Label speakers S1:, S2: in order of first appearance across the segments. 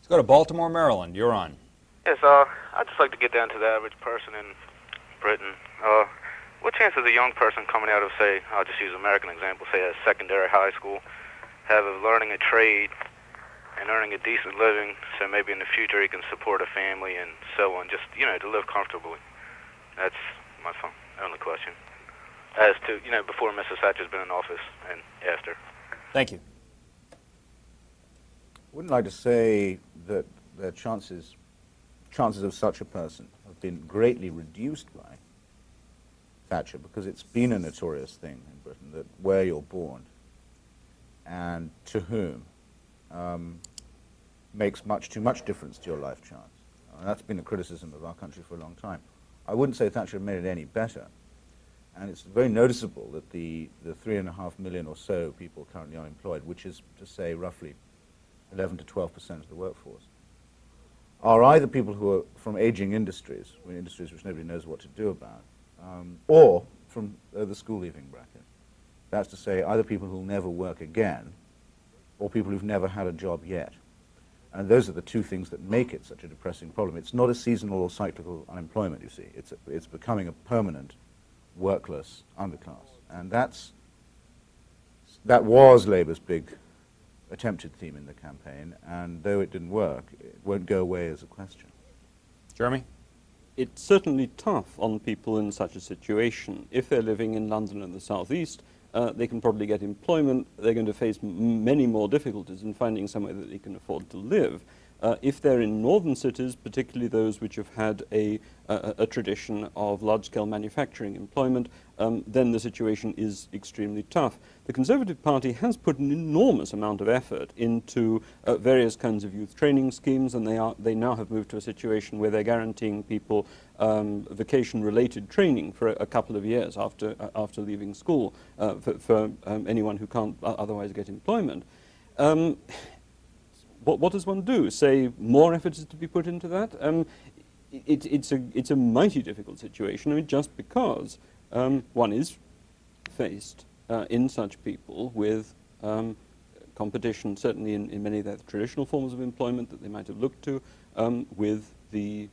S1: Let's go to Baltimore, Maryland. You're on.
S2: Yes, I'd just like to get down to the average person in Britain. What chance is a young person coming out of, say, I'll just use an American example, say a secondary high school, have of learning a trade and earning a decent living, so maybe in the future he can support a family and so on, just, to live comfortably? That's my only question. As to, before Mrs. Thatcher's been in office and after.
S1: Thank you.
S3: I wouldn't like to say that the chances of such a person have been greatly reduced by Thatcher, because it's been a notorious thing in Britain that where you're born and to whom makes too much difference to your life chance. And that's been a criticism of our country for a long time. I wouldn't say Thatcher made it any better. And it's very noticeable that the 3.5 million or so people currently unemployed, which is to say roughly 11 to 12% of the workforce, are either people who are from aging industries which nobody knows what to do about, or from the school-leaving bracket. That's to say, either people who will never work again, or people who've never had a job yet. And those are the two things that make it such a depressing problem. It's not a seasonal or cyclical unemployment, you see. It's becoming a permanent, workless underclass. And that was Labour's big attempted theme in the campaign, and though it didn't work, it won't go away as a question.
S1: Jeremy?
S4: It's certainly tough on people in such a situation. If they're living in London and the southeast, they can probably get employment. They're going to face many more difficulties in finding somewhere that they can afford to live. If they're in northern cities, particularly those which have had a tradition of large-scale manufacturing employment, then the situation is extremely tough. The Conservative Party has put an enormous amount of effort into various kinds of youth training schemes, and they now have moved to a situation where they're guaranteeing people vacation-related training for a couple of years after leaving school for anyone who can't otherwise get employment. What does one do? Say more effort is to be put into that? It's a mighty difficult situation. I mean, just because one is faced in such people with competition, certainly in many of their traditional forms of employment that they might have looked to, with the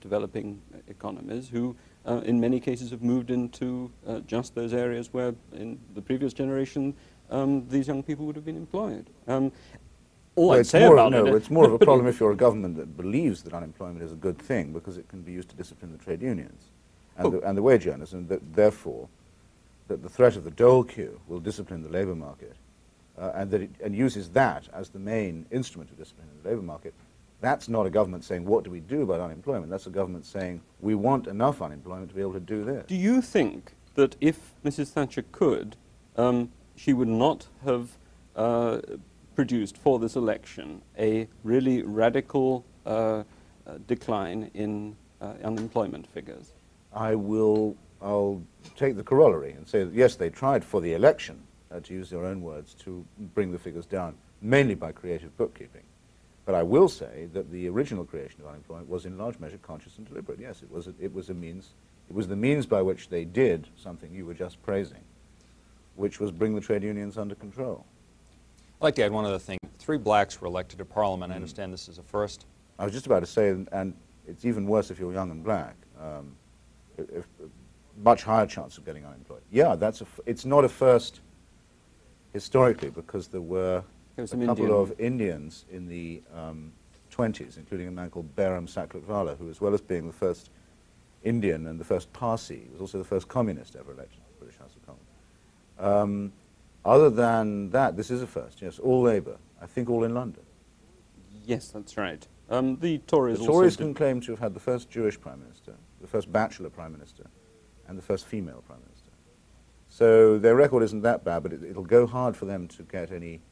S4: developing economies who, in many cases, have moved into just those areas where, in the previous generation, these young people would have been employed.
S3: It's more of a problem if you're a government that believes that unemployment is a good thing, because it can be used to discipline the trade unions and the wage earners, and therefore that the threat of the dole queue will discipline the labour market, and uses that as the main instrument of disciplining the labour market. That's not a government saying, what do we do about unemployment? That's a government saying, we want enough unemployment to be able to do this.
S4: Do you think that if Mrs. Thatcher could, she would not have produced for this election a really radical decline in unemployment figures?
S3: I'll take the corollary and say that yes, they tried for the election, to use your own words, to bring the figures down, mainly by creative bookkeeping. But I will say that the original creation of unemployment was in large measure conscious and deliberate. Yes, it was the means by which they did something you were just praising, which was bring the trade unions under control.
S1: I'd like to add one other thing. 3 blacks were elected to Parliament. I understand this is a first.
S3: I was just about to say, and it's even worse if you're young and black, much higher chance of getting unemployed. Yeah, it's not a first historically, because there were a couple of Indians in the 20s, including a man called Behram Saklatvala, who, as well as being the first Indian and the first Parsi, was also the first communist ever elected to the British House of Commons. Other than that, this is a first, yes, all Labour, I think all in London.
S4: Yes, that's right. The Tories
S3: can claim to have had the first Jewish Prime Minister, the first bachelor Prime Minister, and the first female Prime Minister. So their record isn't that bad, but it'll go hard for them to get any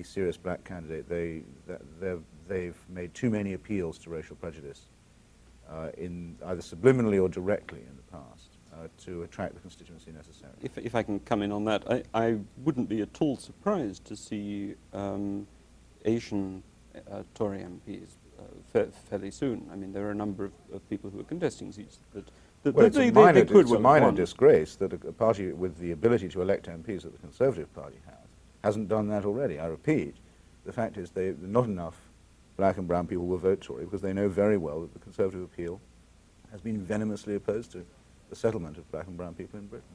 S3: serious black candidate. They've made too many appeals to racial prejudice, in either subliminally or directly in the past, to attract the constituency necessary.
S4: If I can come in on that, I wouldn't be at all surprised to see Asian Tory MPs fairly soon. I mean, there are a number of people who are contesting seats that
S3: it's a minor disgrace that a party with the ability to elect MPs that the Conservative Party hasn't done that already. I repeat, the fact is there are not enough black and brown people will vote Tory because they know very well that the Conservative appeal has been venomously opposed to the settlement of black and brown people in Britain.